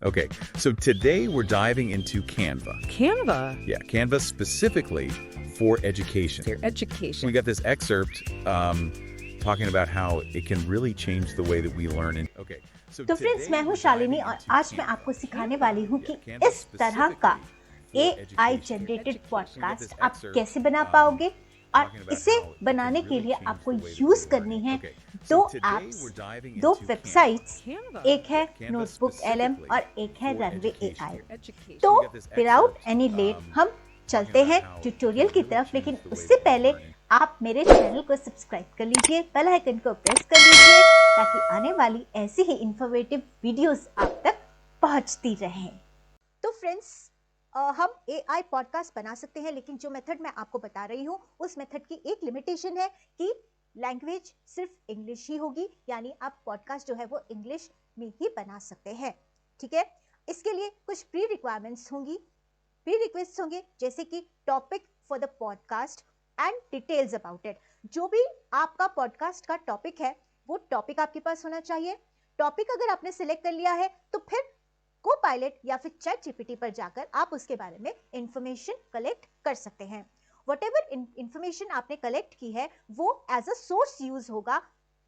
Okay, so today we're diving into Canva. Canva. Yeah, Canva specifically for education. Their education. We got this excerpt talking about how it can really change the way that we learn. Okay, so तो friends, मैं हूँ शालिनी और आज मैं आपको सिखाने वाली हूँ कि इस तरह का AI जनरेटेड पॉडकास्ट आप कैसे बना पाओगे और इसे बनाने के लिए आपको यूज करनी है दो एप्स, दो वेबसाइट्स, एक है नोटबुक LM और एक है रनवे AI। तो विदाउट एनी लेट हम चलते हैं ट्यूटोरियल की तरफ, लेकिन उससे पहले आप मेरे चैनल को सब्सक्राइब कर लीजिए, बेल आइकन को प्रेस कर लीजिए ताकि आने वाली ऐसी ही इंफॉर्मेटिव वीडियोस आप तक पहुंचती रहें। तो फ्रेंड्स, हम AI पॉडकास्ट बना सकते हैं, लेकिन जो मेथड मैं आपको बता रही हूँ उस मेथड की एक लिमिटेशन है कि लैंग्वेज सिर्फ इंग्लिश ही होगी, यानी आप पॉडकास्ट जो है वो इंग्लिश में ही बना सकते हैं। ठीक है, इसके लिए कुछ प्री रिक्वायरमेंट्स होंगी, प्री रिक्वेस्ट होंगे, जैसे कि topic for the podcast and details about it. जो भी आपका पॉडकास्ट का टॉपिक है वो टॉपिक आपके पास होना चाहिए। टॉपिक अगर आपने सिलेक्ट कर लिया है तो फिर कोपायलट या फिर चैट जीपीटी पर जाकर आप उसके बारे में इंफॉर्मेशन कलेक्ट कर सकते हैं। व्हाटएवर इंफॉर्मेशन आपने कलेक्ट की है वो एज अ सोर्स यूज होगा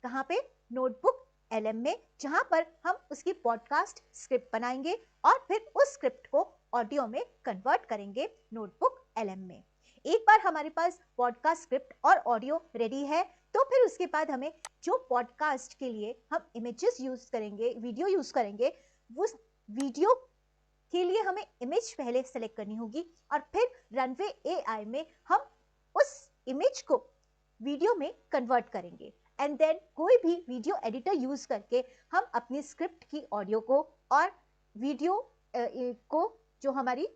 कहाँ पे, नोटबुक LM में, जहां पर हम उसकी पॉडकास्ट स्क्रिप्ट बनाएंगे और फिर उस स्क्रिप्ट को ऑडियो में कन्वर्ट करेंगे नोटबुक LM में। एक बार हमारे पास पॉडकास्ट स्क्रिप्ट और ऑडियो रेडी है तो फिर उसके बाद हमें जो पॉडकास्ट के लिए हम इमेजेस यूज करेंगे, वीडियो यूज करेंगे, उस वीडियो के लिए हमें इमेज पहले सेलेक्ट करनी होगी और फिर रनवे AI में हम उस इमेज को वीडियो में कन्वर्ट करेंगे एंड देन कोई भी वीडियो एडिटर यूज करके हम अपनी स्क्रिप्ट की ऑडियो को और वीडियो को, जो हमारी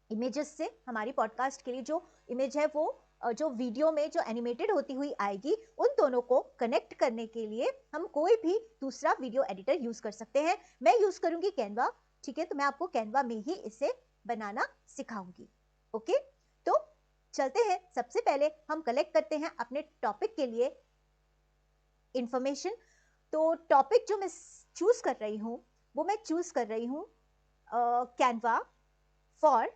इमेजेस से हमारी पॉडकास्ट के लिए जो इमेज है वो जो वीडियो में जो एनिमेटेड होती हुई आएगी, उन दोनों को कनेक्ट करने के लिए हम कोई भी दूसरा वीडियो एडिटर यूज कर सकते हैं। मैं यूज करूंगी कैनवा। ठीक है, तो मैं आपको कैनवा में ही इसे बनाना सिखाऊंगी। ओके, तो चलते हैं। सबसे पहले हम कलेक्ट करते हैं अपने टॉपिक के लिए इंफॉर्मेशन। तो टॉपिक जो मैं चूज कर रही हूँ वो मैं चूज कर रही हूँ कैनवा फॉर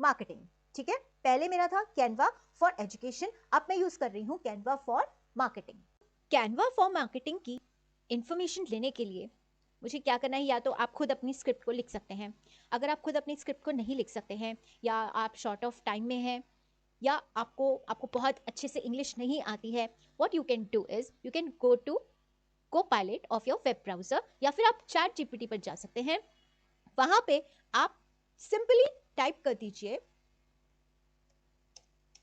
मार्केटिंग। ठीक है, पहले मेरा था कैनवा फॉर एजुकेशन, अब मैं यूज कर रही हूँ Canva for marketing. Canva for marketing की इंफॉर्मेशन लेने के लिए मुझे क्या करना है, या तो आप खुद अपनी स्क्रिप्ट को लिख सकते हैं। अगर आप खुद अपनी स्क्रिप्ट को नहीं लिख सकते हैं या आप शॉर्ट ऑफ टाइम में हैं या आपको बहुत अच्छे से इंग्लिश नहीं आती है, what you can do is you can go to Copilot of your web browser या फिर आप चैट जीपीटी पर जा सकते हैं। वहां पे आप सिंपली टाइप कर दीजिए,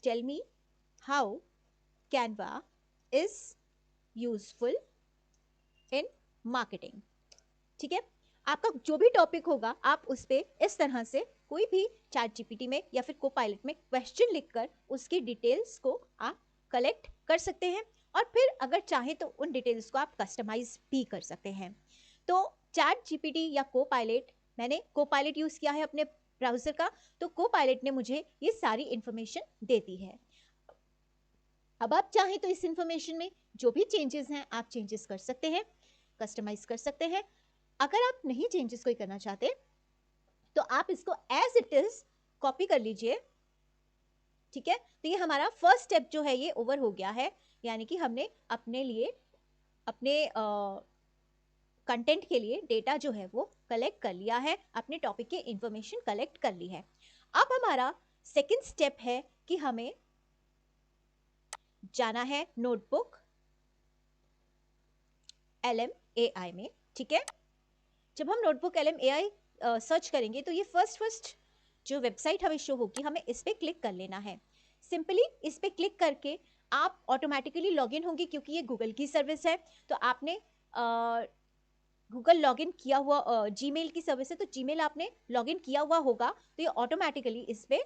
tell me how Canva is useful in marketing. ठीक है, आपका जो भी टॉपिक होगा आप उस पे इस तरह से कोई भी चैट जीपीटी में या फिर कोपायलट में क्वेश्चन लिखकर उसकी डिटेल्स को आप कलेक्ट कर सकते हैं और फिर अगर चाहे तो उन डिटेल्स को आप कस्टमाइज भी कर सकते हैं। तो चैट जीपीटी या कोपायलट, मैंने कोपायलट यूज किया है अपने ब्राउजर का, तो कोपायलट ने मुझे ये सारी इंफॉर्मेशन देती है। अब आप चाहें तो इस इंफॉर्मेशन में जो भी चेंजेस हैं आप चेंजेस कर सकते हैं, कस्टमाइज कर सकते हैं। अगर आप नहीं चेंजेस कोई करना चाहते तो आप इसको एज इट इज कॉपी कर लीजिए। ठीक है, तो ये हमारा फर्स्ट स्टेप जो है ये ओवर हो गया है, यानी कि हमने अपने लिए अपने कंटेंट के लिए डेटा जो है वो कलेक्ट कर लिया है, अपने टॉपिक की इंफॉर्मेशन कलेक्ट कर ली है। अब हमारा सेकंड स्टेप है कि हमें जाना है नोटबुक LM AI में। ठीक है, जब हम नोटबुक LM AI सर्च करेंगे तो ये फर्स्ट जो वेबसाइट हमें शो होगी, हमें इस पे क्लिक कर लेना है। सिंपली इस पे क्लिक करके आप ऑटोमेटिकली लॉगिन होंगे, क्योंकि ये गूगल की सर्विस है तो आपने गूगल लॉगिन किया हुआ, जीमेल की सर्विस है तो जीमेल आपने लॉगिन किया हुआ होगा, तो ये ऑटोमेटिकली इस पे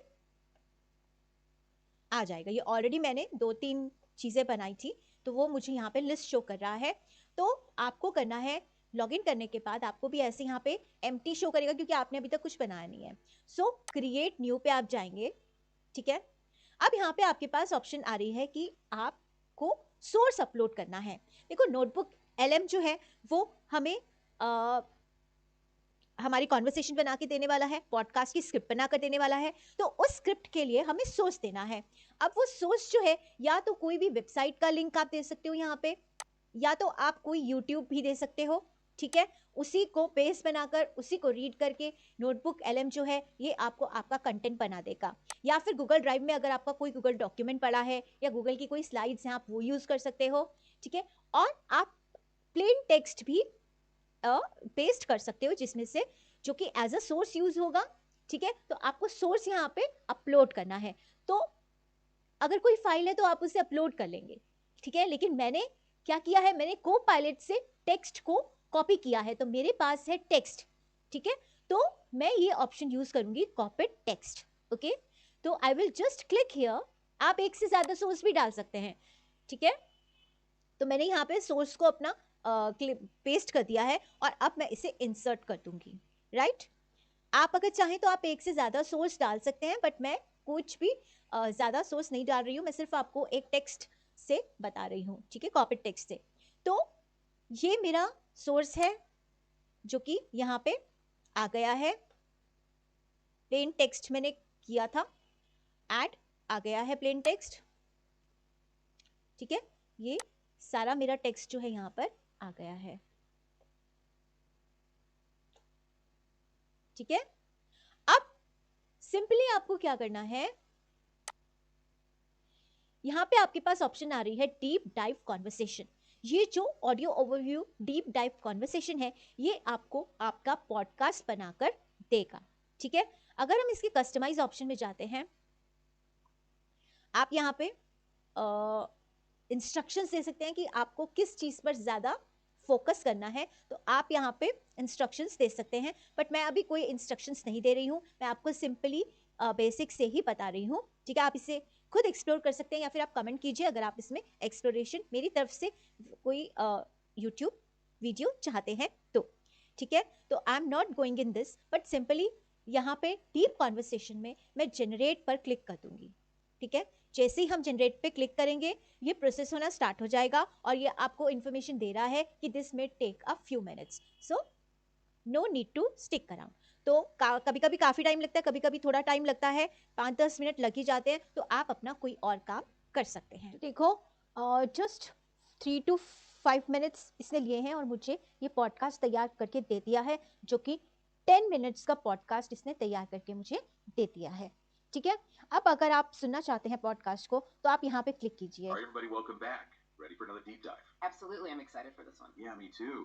आ जाएगा। ये ऑलरेडी मैंने 2-3 चीजें बनाई थी तो वो मुझे यहाँ पे लिस्ट शो कर रहा है। तो आपको करना है, लॉगिन करने के बाद आपको भी ऐसे यहाँ पे एम्प्टी शो करेगा क्योंकि आपने अभी तक कुछ बनाया नहीं है। सो क्रिएट न्यू पे आप जाएंगे। ठीक है, अब यहाँ पे आपके पास ऑप्शन आ रही है कि आपको सोर्स अपलोड करना है। देखो नोटबुक LM जो है वो हमें हमारी कॉन्वर्सेशन बना के देने वाला है, पॉडकास्ट की स्क्रिप्ट बना कर देने वाला है, तो उस स्क्रिप्ट के लिए हमें सोर्स देना है। अब वो सोर्स जो है, या तो कोई भी वेबसाइट का लिंक आप दे सकते हो यहाँ पे, या तो आप कोई यूट्यूब भी दे सकते हो, ठीक है। उसी को बेस बनाकर, उसी को रीड करके नोटबुक एलएम जो है ये आपको आपका कंटेंट बना देगा। या फिर गूगल ड्राइव में अगर आपका कोई गूगल डॉक्यूमेंट पड़ा है या गूगल की कोई स्लाइड्स हैं, आप वो यूज़ कर सकते हो, ठीक है। और आप प्लेन टेक्स्ट भी पेस्ट कर सकते हो, जिसमें से जो कि एज अ सोर्स यूज होगा, ठीक है। तो आपको सोर्स यहाँ पे अपलोड करना है, तो अगर कोई फाइल है तो आप उसे अपलोड कर लेंगे, ठीक है। लेकिन मैंने क्या किया है, मैंने कोपायलट से टेक्स्ट को कॉपी किया है, तो मेरे पास है टेक्स्ट, ठीक है। तो मैं ये ऑप्शन यूज करूंगी, कॉपी टेक्स्ट, ओके। तो I will just click here. आप एक से ज्यादा सोर्स भी डाल सकते हैं, ठीक है। तो मैंने यहाँ पे सोर्स को अपना पेस्ट कर दिया है और अब मैं इसे इंसर्ट कर दूंगी, राइट। आप अगर चाहें तो आप एक से ज़्यादा सोर्स डाल सकते हैं, बट मैं कुछ भी ज़्यादा सोर्स नहीं डाल रही हूँ, मैं सिर्फ आपको एक टेक्स्ट से बता रही हूँ, ठीक है, कॉपी टेक्स्ट से। तो ये मेरा सोर्स है जो कि यहाँ पे आ गया है, प्लेन टेक्स्ट मैंने किया था, ऐड आ गया है प्लेन टेक्स्ट, ठीक है। ये सारा मेरा टेक्स्ट जो है यहाँ पर आ गया है, ठीक है। अब सिंपली आपको क्या करना है, यहां पे आपके पास ऑप्शन आ रही है डीप डाइव कॉन्वर्सेशन। ये जो audio overview deep dive conversation है, ये आपको आपका पॉडकास्ट बनाकर देगा, ठीक है। अगर हम इसके कस्टमाइज ऑप्शन में जाते हैं, आप यहाँ पे इंस्ट्रक्शंस दे सकते हैं कि आपको किस चीज पर ज्यादा फोकस करना है, तो आप यहाँ पे इंस्ट्रक्शंस दे सकते हैं। बट मैं अभी कोई इंस्ट्रक्शंस नहीं दे रही हूँ, मैं आपको सिंपली बेसिक से ही बता रही हूँ, ठीक है। आप इसे खुद एक्सप्लोर कर सकते हैं, या फिर आप कमेंट कीजिए अगर आप इसमें एक्सप्लोरेशन मेरी तरफ से कोई यूट्यूब वीडियो चाहते हैं तो, ठीक है। तो I am not going in this, but simply यहाँ पे डीप कॉन्वर्सेशन में मैं जनरेट पर क्लिक कर दूंगी, ठीक है। जैसे ही हम जनरेट पे क्लिक करेंगे, ये प्रोसेस होना स्टार्ट हो जाएगा और ये आपको इंफॉर्मेशन दे रहा है कि this may take a few minutes, so no need to stick around. तो कभी कभी काफ़ी टाइम लगता है, कभी कभी थोड़ा टाइम लगता है, 5-10 मिनट लग ही जाते हैं, तो आप अपना कोई और काम कर सकते हैं। तो देखो, जस्ट 3 to 5 मिनट्स इसने लिए हैं और मुझे ये पॉडकास्ट तैयार करके दे दिया है, जो कि 10 मिनट्स का पॉडकास्ट इसने तैयार करके मुझे दे दिया है, ठीक है। अब अगर आप सुनना चाहते हैं पॉडकास्ट को, तो आप यहाँ पे क्लिक कीजिए। All right, everybody, welcome back. Ready for another deep dive? Absolutely, I'm excited for this one. Yeah, me too.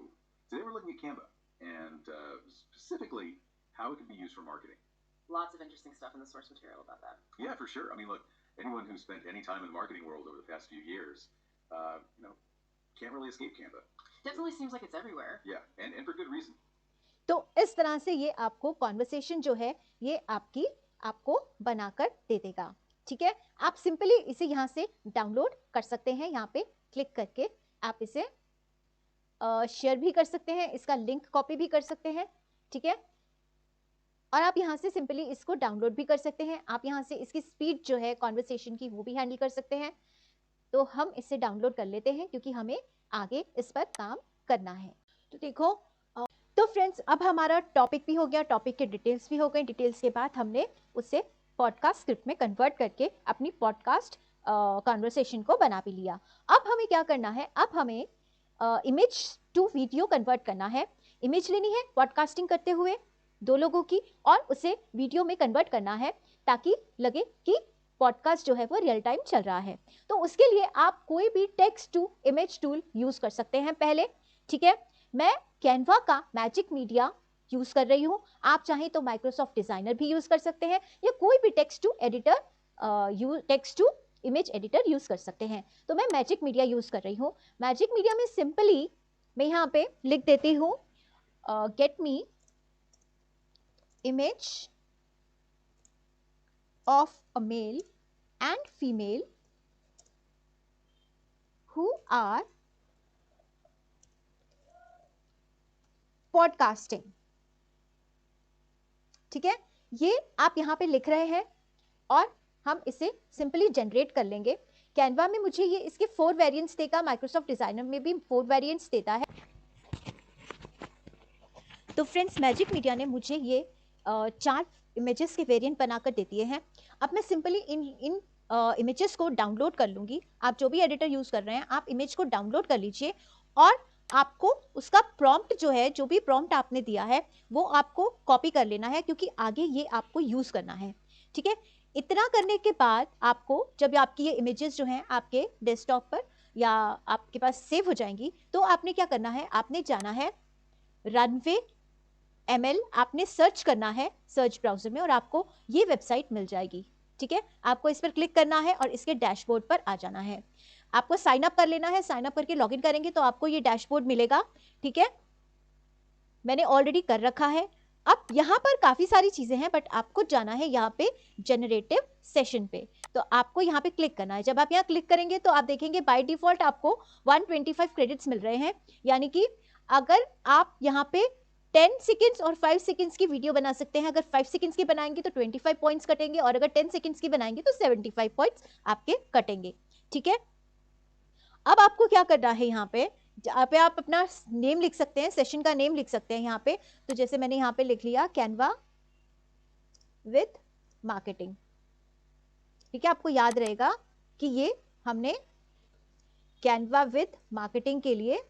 Today we're looking at Canva and specifically how it can be used for marketing. Lots of interesting stuff in the source material about that. Yeah, for sure. I mean, look, anyone who's spent any time in the marketing world over the past few years, can't really escape Canva. Definitely seems like it's everywhere. Yeah, and for good reason. तो इस तरह से ये आपको conversation जो है ये आपको बनाकर दे देगा, ठीक है। आप सिंपली इसे यहाँ से डाउनलोड कर सकते हैं, यहाँ पे क्लिक करके आप इसे शेयर भी कर सकते हैं, इसका लिंक कॉपी भी कर सकते हैं, ठीक है। और आप यहाँ से सिंपली इसको डाउनलोड भी कर सकते हैं। आप यहाँ से इसकी स्पीड जो है कॉन्वर्सेशन की वो भी हैंडल कर सकते हैं। तो हम इसे डाउनलोड कर लेते हैं क्योंकि हमें आगे इस पर काम करना है। तो देखो, तो फ्रेंड्स, अब हमारा टॉपिक भी हो गया, टॉपिक के डिटेल्स भी हो गए। डिटेल्स के बाद हमने उसे पॉडकास्ट स्क्रिप्ट में कन्वर्ट करके अपनी पॉडकास्ट कॉन्वर्सेशन को बना भी लिया। अब हमें क्या करना है, अब हमें इमेज टू वीडियो कन्वर्ट करना है। इमेज लेनी है पॉडकास्टिंग करते हुए 2 लोगों की, और उसे वीडियो में कन्वर्ट करना है ताकि लगे कि पॉडकास्ट जो है वो रियल टाइम चल रहा है। तो उसके लिए आप कोई भी text to image tool use कर सकते हैं पहले, ठीक है। मैं कैनवा का मैजिक मीडिया यूज कर रही हूं, आप चाहें तो माइक्रोसॉफ्ट डिजाइनर भी यूज कर सकते हैं, या कोई भी text to editor text to image editor use कर सकते हैं। तो मैं मैजिक मीडिया यूज कर रही हूं। मैजिक मीडिया में सिंपली मैं यहाँ पे लिख देती हूँ get me image of a male and female who are podcasting, ठीक है। ये आप यहाँ पे लिख रहे हैं और हम इसे सिंपली जनरेट कर लेंगे। कैनवा में मुझे ये इसके 4 वेरिएंट्स देगा, माइक्रोसॉफ्ट डिजाइनर में भी 4 वेरिएंट्स देता है। तो फ्रेंड्स, मैजिक मीडिया ने मुझे ये 4 इमेजेस के वेरिएंट बनाकर दे दिए हैं। अब मैं सिंपली इन इमेजेस को डाउनलोड कर लूँगी। आप जो भी एडिटर यूज़ कर रहे हैं, आप इमेज को डाउनलोड कर लीजिए और आपको उसका प्रॉम्प्ट जो है, जो भी प्रॉम्प्ट आपने दिया है वो आपको कॉपी कर लेना है, क्योंकि आगे ये आपको यूज़ करना है। ठीक है, इतना करने के बाद आपको, जब आपकी ये इमेजेस जो हैं आपके डेस्कटॉप पर या आपके पास सेव हो जाएंगी, तो आपने क्या करना है, आपने जाना है रनवे ML, आपने सर्च करना है सर्च ब्राउजर में और आपको ये वेबसाइट मिल जाएगी। ठीक है, आपको इस पर क्लिक करना है और इसके डैशबोर्ड पर आ जाना है। आपको साइन अप कर लेना है। साइन अप करके लॉगिन करेंगे तो आपको ये डैशबोर्ड मिलेगा। ठीक है, मैंने ऑलरेडी कर रखा है। अब यहाँ पर काफ़ी सारी चीज़ें हैं, बट आपको जाना है यहाँ पे जनरेटिव सेशन पे, तो आपको यहाँ पे क्लिक करना है। जब आप यहाँ क्लिक करेंगे तो आप देखेंगे बाय डिफ़ॉल्ट आपको 125 क्रेडिट्स मिल रहे हैं, यानी कि अगर आप यहाँ पे 10 सेकेंड्स और 5 सेकेंड्स की वीडियो बना सकते हैं। अगर 5 सेकेंड्स की बनाएंगे तो 25 पॉइंट्स कटेंगे और अगर 10 सेकेंड्स की बनाएंगे तो 75 पॉइंट्स आपके कटेंगे। ठीक है, अब आपको क्या करना है, यहाँ पे आप अपना नेम लिख सकते हैं, सेशन का नेम लिख सकते हैं यहाँ पे। तो जैसे मैंने यहाँ पे लिख लिया कैनवा विद मार्केटिंग। ठीक है, आपको याद रहेगा कि ये हमने कैनवा विद मार्केटिंग के लिए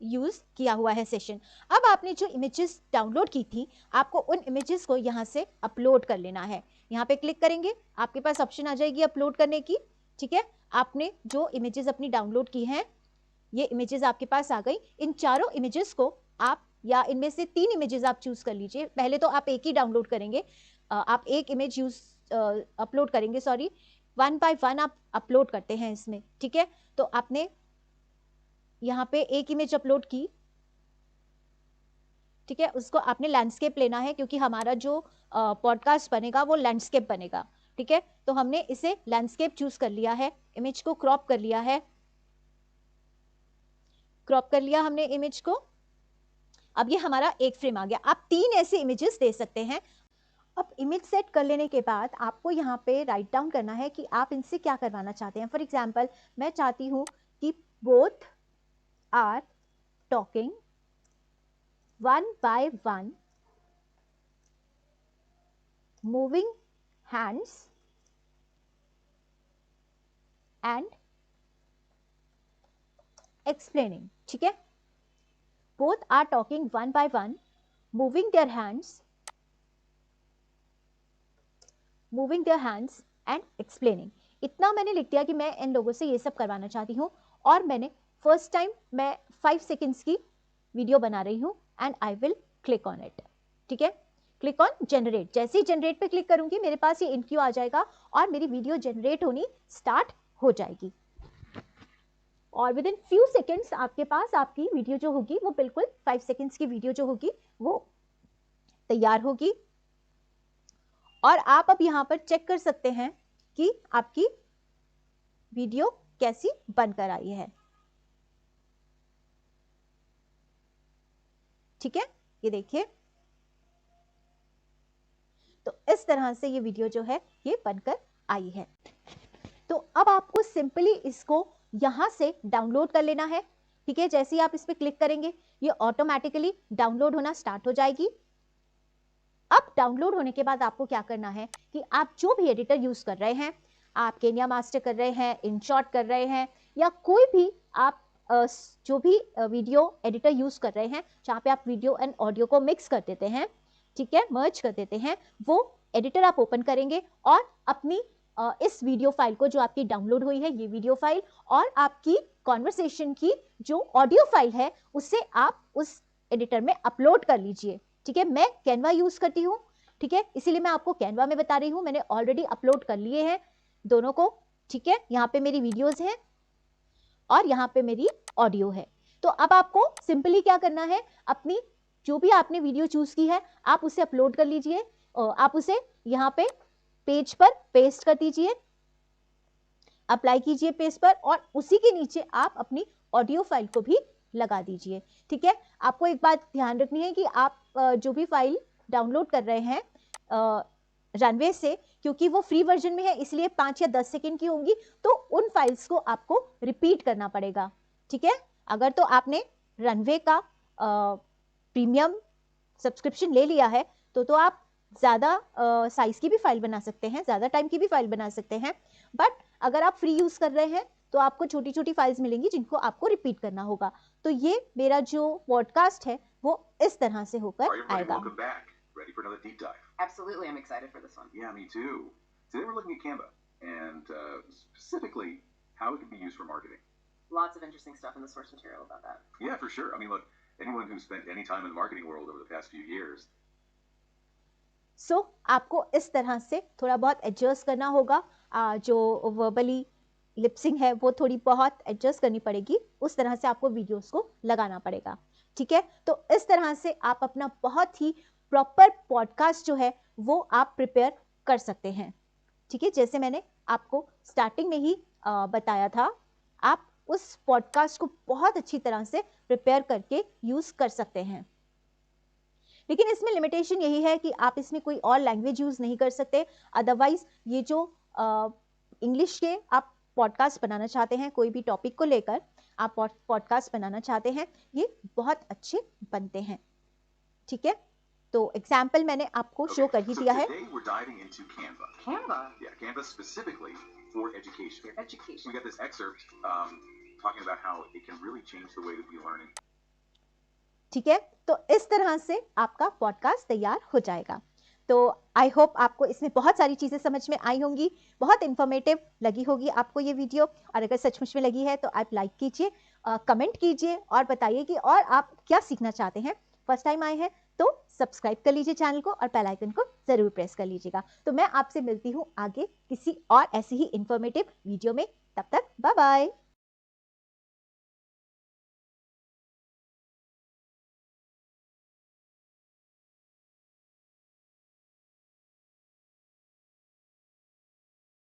यूज किया हुआ है सेशन। अब आपने जो इमेजेस डाउनलोड की थी, आपको उन इमेजेस को यहाँ से अपलोड कर लेना है। यहाँ पे क्लिक करेंगे, आपके पास ऑप्शन आ जाएगी अपलोड करने की। ठीक है, आपने जो इमेजेस अपनी डाउनलोड की हैं, ये इमेजेस आपके पास आ गई। इन चारों इमेजेस को आप, या इनमें से 3 इमेजेस आप चूज कर लीजिए। पहले तो आप एक ही डाउनलोड करेंगे, आप एक इमेज अपलोड करेंगे, सॉरी, 1 बाय 1 आप अपलोड करते हैं इसमें। ठीक है, तो आपने यहाँ पे एक इमेज अपलोड की। ठीक है, उसको आपने लैंडस्केप लेना है, क्योंकि हमारा जो पॉडकास्ट बनेगा वो लैंडस्केप बनेगा। ठीक है, तो हमने इसे लैंडस्केप चूज कर लिया है। इमेज को क्रॉप कर लिया है, क्रॉप कर लिया हमने इमेज को। अब ये हमारा एक फ्रेम आ गया। आप 3 ऐसे इमेजेस दे सकते हैं। अब इमेज सेट कर लेने के बाद आपको यहाँ पे राइट डाउन करना है कि आप इनसे क्या करवाना चाहते हैं। फॉर एग्जाम्पल, मैं चाहती हूँ कि both are talking 1 by 1, moving hands and explaining. ठीक है, both are talking 1 by 1, moving their hands and explaining. इतना मैंने लिख दिया कि मैं इन लोगों से ये सब करवाना चाहती हूँ और मैंने फर्स्ट टाइम मैं 5 सेकेंड्स की वीडियो बना रही हूँ and I will click on it. ठीक है, क्लिक ऑन जनरेट। जैसे ही जनरेट पे क्लिक करूंगी मेरे पास ये इनक्यू आ जाएगा और मेरी वीडियो जनरेट होनी स्टार्ट हो जाएगी और विद इन फ्यू सेकेंड्स आपके पास आपकी वीडियो जो होगी वो बिल्कुल 5 सेकेंड्स की वीडियो जो होगी वो तैयार होगी। और आप अब यहाँ पर चेक कर सकते हैं कि आपकी वीडियो कैसी बनकर आई है। ठीक है, ये देखिए, तो इस तरह से ये वीडियो जो है ये बनकर आई है। तो अब आपको सिंपली इसको यहां से डाउनलोड कर लेना है। ठीक है, जैसे ही आप इस पर क्लिक करेंगे ये ऑटोमेटिकली डाउनलोड होना स्टार्ट हो जाएगी। अब डाउनलोड होने के बाद आपको क्या करना है कि आप जो भी एडिटर यूज कर रहे हैं, आप केनिया मास्टर कर रहे हैं, इनशॉट कर रहे हैं, या कोई भी आप जो भी वीडियो एडिटर यूज कर रहे हैं जहाँ पे आप वीडियो एंड ऑडियो को मिक्स कर देते हैं, ठीक है, मर्ज कर देते हैं, वो एडिटर आप ओपन करेंगे और अपनी इस वीडियो फाइल को, जो आपकी डाउनलोड हुई है ये वीडियो फाइल और आपकी कॉन्वर्सेशन की जो ऑडियो फाइल है, उससे आप उस एडिटर में अपलोड कर लीजिए। ठीक है, मैं कैनवा यूज करती हूँ, ठीक है, इसीलिए मैं आपको कैनवा में बता रही हूँ। मैंने ऑलरेडी अपलोड कर लिए हैं दोनों को। ठीक है, यहाँ पे मेरी वीडियोस हैं और यहाँ पे मेरी ऑडियो है। तो अब आपको सिंपली क्या करना है, अपनी जो भी आपने वीडियो चूज की है आप उसे अपलोड कर लीजिए, आप उसे यहाँ पे पेज पर पेस्ट कर दीजिए, अप्लाई कीजिए पेज पर, और उसी के नीचे आप अपनी ऑडियो फाइल को भी लगा दीजिए। ठीक है, आपको एक बात ध्यान रखनी है कि आप जो भी फाइल डाउनलोड कर रहे हैं रनवे से, क्योंकि वो फ्री वर्जन में है इसलिए 5 या 10 सेकेंड की होंगी, तो उन फाइल्स को आपको रिपीट करना पड़ेगा। ठीक है, अगर तो आपने रनवे का प्रीमियम सब्सक्रिप्शन ले लिया है तो आप ज़्यादा साइज़ की भी फाइल बना सकते हैं, ज़्यादा टाइम की भी फाइल बना सकते हैं। बट अगर आप फ्री यूज़ कर रहे हैं तो आपको छोटी छोटी फाइल्स मिलेंगी जिनको आपको रिपीट करना होगा। तो ये मेरा जो पॉडकास्ट है वो इस तरह से होकर आएगा। Welcome back. Ready for another deep dive? Absolutely, I'm excited for this one. Yeah, me too. Today we're looking at Canva and specifically how it can be used for marketing. Lots of interesting stuff in the source material about that. Yeah, for sure. I mean, look, anyone who's spent any time in the marketing world over the past few years. So, आपको इस तरह से थोड़ा बहुत adjust करना होगा, जो verbally lip sync है वो थोड़ी बहुत एडजस्ट करनी पड़ेगी, उस तरह से आपको वीडियोस को लगाना पड़ेगा। ठीक है, तो इस तरह से आप अपना बहुत ही प्रॉपर पॉडकास्ट जो है वो आप प्रिपेयर कर सकते हैं। ठीक है, जैसे मैंने आपको स्टार्टिंग में ही बताया था, आप उस पॉडकास्ट को बहुत अच्छी तरह से प्रिपेयर करके यूज़ कर सकते हैं। लेकिन इसमें लिमिटेशन यही है कि आप इसमें कोई और लैंग्वेज यूज़ नहीं कर सकते। अदरवाइज ये जो इंग्लिश के आप पॉडकास्ट बनाना चाहते हैं, कोई भी टॉपिक को लेकर आप पॉडकास्ट बनाना चाहते हैं, ये बहुत अच्छे बनते हैं। ठीक है, तो एग्जाम्पल मैंने आपको शो कर ही दिया है। Today we're diving into Canva. Canva? Yeah, Canva specifically for education. For education. We got this excerpt talking about how it can really change the way that we learn. ठीक है, तो इस तरह से आपका पॉडकास्ट तैयार हो जाएगा। तो आई होप आपको इसमें बहुत सारी चीज़ें समझ में आई होंगी, बहुत इन्फॉर्मेटिव लगी होगी आपको ये वीडियो। और अगर सचमुच में लगी है तो आप लाइक कीजिए, कमेंट कीजिए और बताइए कि और आप क्या सीखना चाहते हैं। फर्स्ट टाइम आए हैं तो सब्सक्राइब कर लीजिए चैनल को और बेल आइकन को ज़रूर प्रेस कर लीजिएगा। तो मैं आपसे मिलती हूँ आगे किसी और ऐसी ही इन्फॉर्मेटिव वीडियो में। तब तक बाय बाय।